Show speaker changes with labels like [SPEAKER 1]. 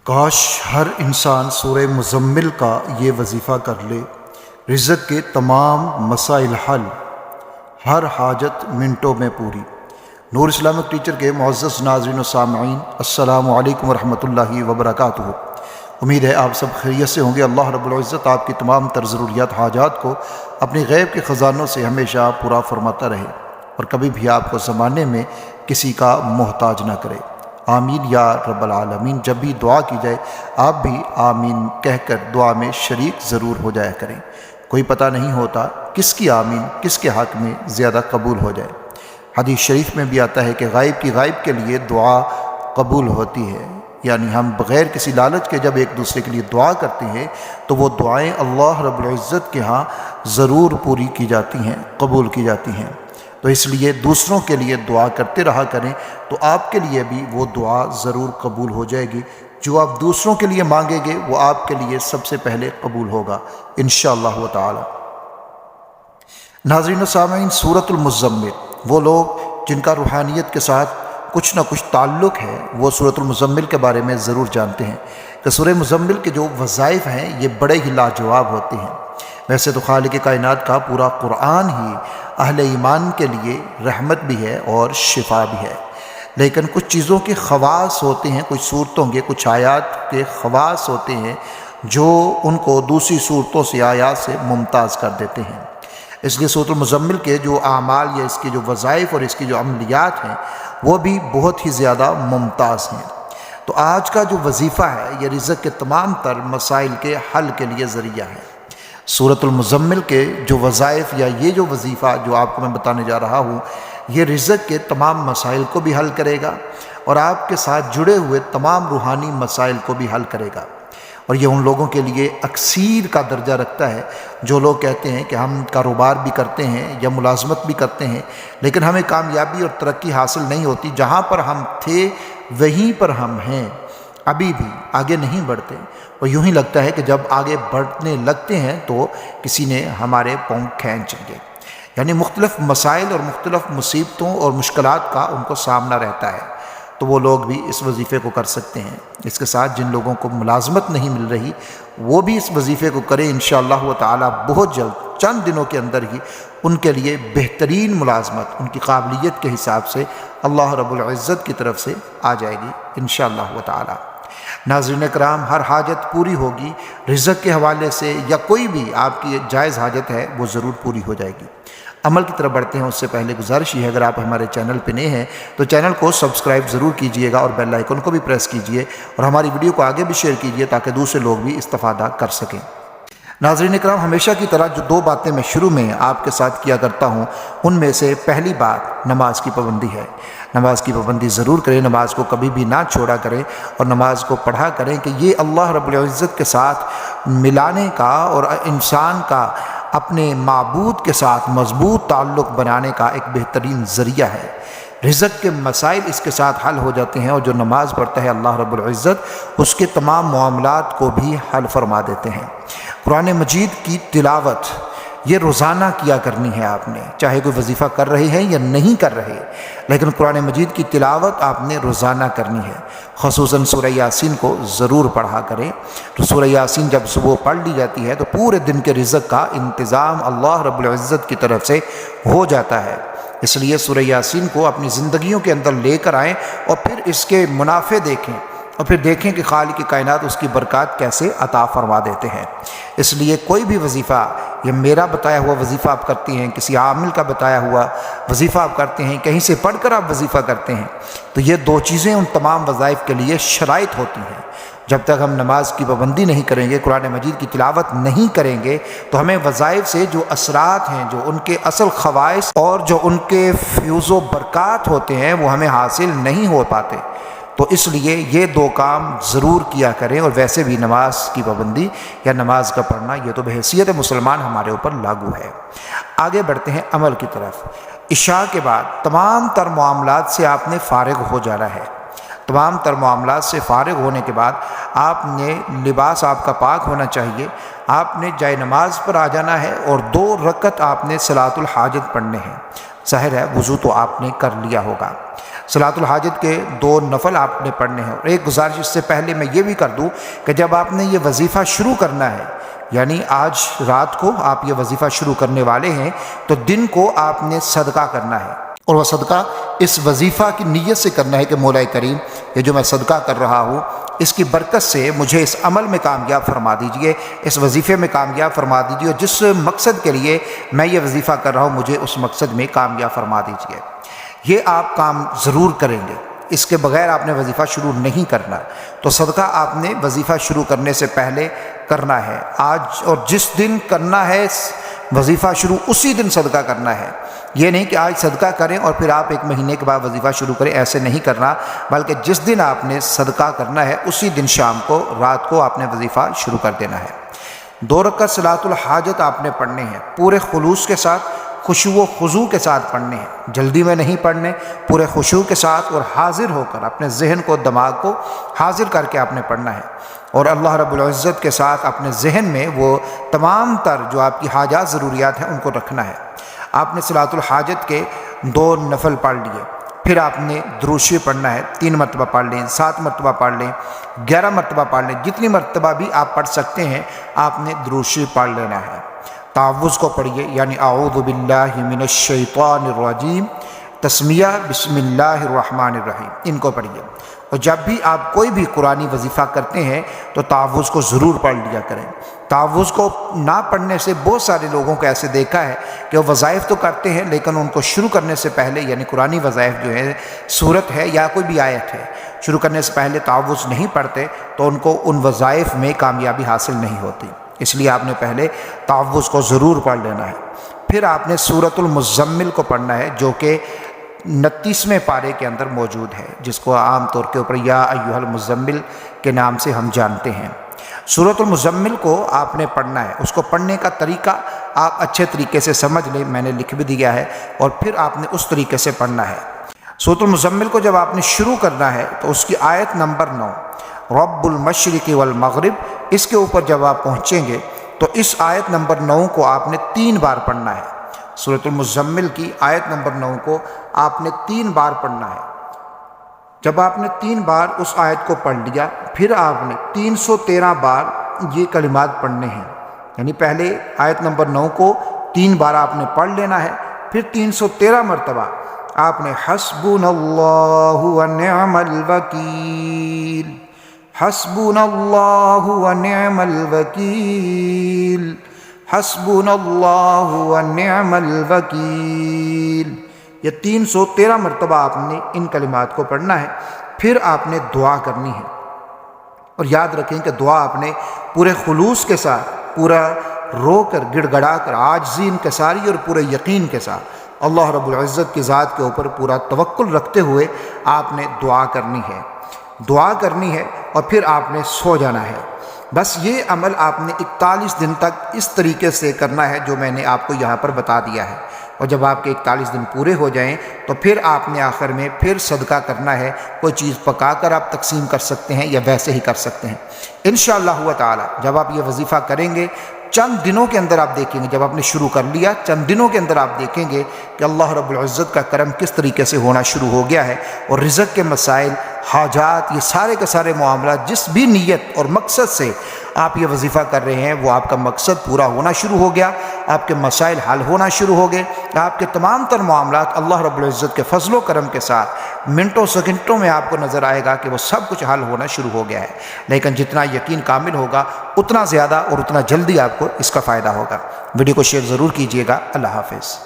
[SPEAKER 1] کاش ہر انسان سورہ مزمل کا یہ وظیفہ کر لے، رزق کے تمام مسائل حل، ہر حاجت منٹوں میں پوری۔ نور اسلامک ٹیچر کے معزز ناظرین و سامعین، السلام علیکم ورحمۃ اللہ وبرکاتہ۔ امید ہے آپ سب خیریت سے ہوں گے۔ اللہ رب العزت آپ کی تمام تر ضروریات حاجات کو اپنے غیب کے خزانوں سے ہمیشہ پورا فرماتا رہے اور کبھی بھی آپ کو زمانے میں کسی کا محتاج نہ کرے۔ آمین یا رب العالمین۔ جب بھی دعا کی جائے آپ بھی آمین کہہ کر دعا میں شریک ضرور ہو جایا کریں۔ کوئی پتہ نہیں ہوتا کس کی آمین کس کے حق میں زیادہ قبول ہو جائے۔ حدیث شریف میں بھی آتا ہے کہ غائب کی غائب کے لیے دعا قبول ہوتی ہے، یعنی ہم بغیر کسی لالچ کے جب ایک دوسرے کے لیے دعا کرتے ہیں تو وہ دعائیں اللہ رب العزت کے ہاں ضرور پوری کی جاتی ہیں، قبول کی جاتی ہیں۔ تو اس لیے دوسروں کے لیے دعا کرتے رہا کریں تو آپ کے لیے بھی وہ دعا ضرور قبول ہو جائے گی۔ جو آپ دوسروں کے لیے مانگیں گے وہ آپ کے لیے سب سے پہلے قبول ہوگا انشاءاللہ تعالی۔ ناظرین و سامعین، سورۃ المزمل، وہ لوگ جن کا روحانیت کے ساتھ کچھ نہ کچھ تعلق ہے وہ سورۃ المزمل کے بارے میں ضرور جانتے ہیں کہ سورہ مزمل کے جو وظائف ہیں یہ بڑے ہی لاجواب ہوتے ہیں۔ ویسے تو خالق کائنات کا پورا قرآن ہی اہل ایمان کے لیے رحمت بھی ہے اور شفا بھی ہے، لیکن کچھ چیزوں کے خواص ہوتے ہیں، کچھ صورتوں کے کچھ آیات کے خواص ہوتے ہیں جو ان کو دوسری صورتوں سے آیات سے ممتاز کر دیتے ہیں۔ اس لیے سورۃ المزمل کے جو اعمال یا اس کی جو وظائف اور اس کی جو عملیات ہیں وہ بھی بہت ہی زیادہ ممتاز ہیں۔ تو آج کا جو وظیفہ ہے یہ رزق کے تمام تر مسائل کے حل کے لیے ذریعہ ہے۔ سورۃ المزمل کے جو وظائف یا یہ جو وظیفہ جو آپ کو میں بتانے جا رہا ہوں یہ رزق کے تمام مسائل کو بھی حل کرے گا اور آپ کے ساتھ جڑے ہوئے تمام روحانی مسائل کو بھی حل کرے گا۔ اور یہ ان لوگوں کے لیے اکثیر کا درجہ رکھتا ہے جو لوگ کہتے ہیں کہ ہم کاروبار بھی کرتے ہیں یا ملازمت بھی کرتے ہیں لیکن ہمیں کامیابی اور ترقی حاصل نہیں ہوتی، جہاں پر ہم تھے وہیں پر ہم ہیں، ابھی بھی آگے نہیں بڑھتے، اور یوں ہی لگتا ہے کہ جب آگے بڑھنے لگتے ہیں تو کسی نے ہمارے پاؤں کھینچ لیے۔ یعنی مختلف مسائل اور مختلف مصیبتوں اور مشکلات کا ان کو سامنا رہتا ہے، تو وہ لوگ بھی اس وظیفے کو کر سکتے ہیں۔ اس کے ساتھ جن لوگوں کو ملازمت نہیں مل رہی وہ بھی اس وظیفے کو کریں انشاءاللہ تعالی۔ بہت جلد چند دنوں کے اندر ہی ان کے لیے بہترین ملازمت ان کی قابلیت کے حساب سے اللہ رب العزت کی طرف سے آ جائے گی انشاءاللہ تعالی۔ ناظرین کرام، ہر حاجت پوری ہوگی رزق کے حوالے سے یا کوئی بھی آپ کی جائز حاجت ہے وہ ضرور پوری ہو جائے گی۔ عمل کی طرف بڑھتے ہیں اس سے پہلے گزارش یہ ہے اگر آپ ہمارے چینل پہ نئے ہیں تو چینل کو سبسکرائب ضرور کیجئے گا اور بیل آئیکن کو بھی پریس کیجئے اور ہماری ویڈیو کو آگے بھی شیئر کیجئے تاکہ دوسرے لوگ بھی استفادہ کر سکیں۔ ناظرین کرام، ہمیشہ کی طرح جو دو باتیں میں شروع میں آپ کے ساتھ کیا کرتا ہوں ان میں سے پہلی بات نماز کی پابندی ہے۔ نماز کی پابندی ضرور کریں، نماز کو کبھی بھی نہ چھوڑا کریں اور نماز کو پڑھا کریں کہ یہ اللہ رب العزت کے ساتھ ملانے کا اور انسان کا اپنے معبود کے ساتھ مضبوط تعلق بنانے کا ایک بہترین ذریعہ ہے۔ رزق کے مسائل اس کے ساتھ حل ہو جاتے ہیں اور جو نماز پڑھتا ہے اللہ رب العزت اس کے تمام معاملات کو بھی حل فرما دیتے ہیں۔ قرآن مجید کی تلاوت یہ روزانہ کیا کرنی ہے آپ نے، چاہے کوئی وظیفہ کر رہے ہیں یا نہیں کر رہے، لیکن قرآن مجید کی تلاوت آپ نے روزانہ کرنی ہے۔ خصوصاً سورہ یاسین کو ضرور پڑھا کریں۔ تو سورہ یاسین جب صبح پڑھ لی جاتی ہے تو پورے دن کے رزق کا انتظام اللہ رب العزت کی طرف سے ہو جاتا ہے۔ اس لیے سورہ یاسین کو اپنی زندگیوں کے اندر لے کر آئیں اور پھر اس کے منافع دیکھیں اور پھر دیکھیں کہ خالق کائنات اس کی برکات کیسے عطا فرما دیتے ہیں۔ اس لیے کوئی بھی وظیفہ، یہ میرا بتایا ہوا وظیفہ آپ کرتے ہیں، کسی عامل کا بتایا ہوا وظیفہ آپ کرتے ہیں، کہیں سے پڑھ کر آپ وظیفہ کرتے ہیں، تو یہ دو چیزیں ان تمام وظائف کے لیے شرائط ہوتی ہیں۔ جب تک ہم نماز کی پابندی نہیں کریں گے، قرآن مجید کی تلاوت نہیں کریں گے تو ہمیں وظائف سے جو اثرات ہیں، جو ان کے اصل خواص اور جو ان کے فیوز و برکات ہوتے ہیں وہ ہمیں حاصل نہیں ہو پاتے۔ تو اس لیے یہ دو کام ضرور کیا کریں۔ اور ویسے بھی نماز کی پابندی یا نماز کا پڑھنا یہ تو بحیثیت مسلمان ہمارے اوپر لاگو ہے۔ آگے بڑھتے ہیں عمل کی طرف۔ عشاء کے بعد تمام تر معاملات سے آپ نے فارغ ہو جانا ہے۔ تمام تر معاملات سے فارغ ہونے کے بعد آپ نے لباس آپ کا پاک ہونا چاہیے، آپ نے جائے نماز پر آ جانا ہے اور 2 رکعت آپ نے صلاۃ الحاجت پڑھنے ہیں۔ ظاہر ہے وضو تو آپ نے کر لیا ہوگا۔ صلاۃ الحاجت کے 2 نفل آپ نے پڑھنے ہیں، اور ایک گزارش اس سے پہلے میں یہ بھی کر دوں کہ جب آپ نے یہ وظیفہ شروع کرنا ہے، یعنی آج رات کو آپ یہ وظیفہ شروع کرنے والے ہیں، تو دن کو آپ نے صدقہ کرنا ہے، اور وہ صدقہ اس وظیفہ کی نیت سے کرنا ہے کہ مولا کریم یہ جو میں صدقہ کر رہا ہوں اس کی برکت سے مجھے اس عمل میں کامیاب فرما دیجئے، اس وظیفے میں کامیاب فرما دیجئے، اور جس مقصد کے لیے میں یہ وظیفہ کر رہا ہوں مجھے اس مقصد میں کامیاب فرما دیجئے۔ یہ آپ کام ضرور کریں گے، اس کے بغیر آپ نے وظیفہ شروع نہیں کرنا۔ تو صدقہ آپ نے وظیفہ شروع کرنے سے پہلے کرنا ہے آج، اور جس دن کرنا ہے وظیفہ شروع اسی دن صدقہ کرنا ہے۔ یہ نہیں کہ آج صدقہ کریں اور پھر آپ 1 مہینے کے بعد وظیفہ شروع کریں، ایسے نہیں کرنا، بلکہ جس دن آپ نے صدقہ کرنا ہے اسی دن شام کو رات کو آپ نے وظیفہ شروع کر دینا ہے۔ 2 رکعت صلاۃ الحاجت آپ نے پڑھنے ہیں، پورے خلوص کے ساتھ، خشوع و خضوع کے ساتھ پڑھنے ہیں، جلدی میں نہیں پڑھنے، پورے خشوع کے ساتھ اور حاضر ہو کر اپنے ذہن کو، دماغ کو حاضر کر کے آپ نے پڑھنا ہے، اور اللہ رب العزت کے ساتھ اپنے ذہن میں وہ تمام تر جو آپ کی حاجات ضروریات ہیں ان کو رکھنا ہے۔ آپ نے صلاۃ الحاجت کے 2 نفل پڑھ لیے، پھر آپ نے درود شریف پڑھنا ہے، 3 مرتبہ پڑھ لیں، 7 مرتبہ پڑھ لیں، 11 مرتبہ پڑھ لیں، جتنی مرتبہ بھی آپ پڑھ سکتے ہیں آپ نے درود شریف پڑھ لینا ہے۔ تعوذ کو پڑھیے، یعنی اعوذ باللہ من الشیطان الرجیم، تسمیہ بسم اللہ الرحمن الرحیم، ان کو پڑھیے۔ اور جب بھی آپ کوئی بھی قرآنی وظیفہ کرتے ہیں تو تعوذ کو ضرور پڑھ لیا کریں۔ تعوذ کو نہ پڑھنے سے بہت سارے لوگوں کو ایسے دیکھا ہے کہ وہ وظائف تو کرتے ہیں لیکن ان کو شروع کرنے سے پہلے، یعنی قرآنی وظائف جو ہے، سورت ہے یا کوئی بھی آیت ہے، شروع کرنے سے پہلے تعوذ نہیں پڑھتے تو ان کو ان وظائف میں کامیابی حاصل نہیں ہوتی۔ اس لیے آپ نے پہلے تعوذ کو ضرور پڑھ لینا ہے۔ پھر آپ نے سورۃ المزمل کو پڑھنا ہے، جو کہ 29ویں پارے کے اندر موجود ہے، جس کو عام طور کے اوپر یا ایھا المزمل کے نام سے ہم جانتے ہیں۔ سورۃ المزمل کو آپ نے پڑھنا ہے، اس کو پڑھنے کا طریقہ آپ اچھے طریقے سے سمجھ لیں، میں نے لکھ بھی دیا ہے، اور پھر آپ نے اس طریقے سے پڑھنا ہے۔ سورۃ المزمل کو جب آپ نے شروع کرنا ہے تو اس کی آیت نمبر 9 رب المشرق والمغرب، اس کے اوپر جب آپ پہنچیں گے تو اس آیت نمبر 9 کو آپ نے 3 بار پڑھنا ہے۔ سورۃ المزمل کی آیت نمبر 9 کو آپ نے 3 بار پڑھنا ہے۔ جب آپ نے 3 بار اس آیت کو پڑھ لیا، پھر آپ نے 313 بار یہ کلمات پڑھنے ہیں، یعنی پہلے آیت نمبر 9 کو 3 بار آپ نے پڑھ لینا ہے، پھر 313 مرتبہ آپ نے حسبنا اللہ ونعم الوکیل، حسبنا اللہ ونعم الوکیل، حسبنا اللہ ونعم الوکیل، یہ 313 مرتبہ آپ نے ان کلمات کو پڑھنا ہے۔ پھر آپ نے دعا کرنی ہے، اور یاد رکھیں کہ دعا آپ نے پورے خلوص کے ساتھ، پورا رو کر، گڑ گڑا کر، عاجزی، انکساری اور پورے یقین کے ساتھ اللہ رب العزت کی ذات کے اوپر پورا توکل رکھتے ہوئے آپ نے دعا کرنی ہے، دعا کرنی ہے، اور پھر آپ نے سو جانا ہے۔ بس یہ عمل آپ نے 41 دن تک اس طریقے سے کرنا ہے جو میں نے آپ کو یہاں پر بتا دیا ہے، اور جب آپ کے 41 دن پورے ہو جائیں تو پھر آپ نے آخر میں پھر صدقہ کرنا ہے، کوئی چیز پکا کر آپ تقسیم کر سکتے ہیں یا ویسے ہی کر سکتے ہیں۔ انشاءاللہ تعالی جب آپ یہ وظیفہ کریں گے، چند دنوں کے اندر آپ دیکھیں گے، جب آپ نے شروع کر لیا چند دنوں کے اندر آپ دیکھیں گے کہ اللہ رب العزت کا کرم کس طریقے سے ہونا شروع ہو گیا ہے، اور رزق کے مسائل، حاجات، یہ سارے کے سارے معاملات، جس بھی نیت اور مقصد سے آپ یہ وظیفہ کر رہے ہیں وہ آپ کا مقصد پورا ہونا شروع ہو گیا، آپ کے مسائل حل ہونا شروع ہو گئے، آپ کے تمام تر معاملات اللہ رب العزت کے فضل و کرم کے ساتھ منٹوں سیکنڈوں میں آپ کو نظر آئے گا کہ وہ سب کچھ حل ہونا شروع ہو گیا ہے۔ لیکن جتنا یقین کامل ہوگا اتنا زیادہ اور اتنا جلدی آپ کو اس کا فائدہ ہوگا۔ ویڈیو کو شیئر ضرور کیجیے گا۔ اللہ حافظ۔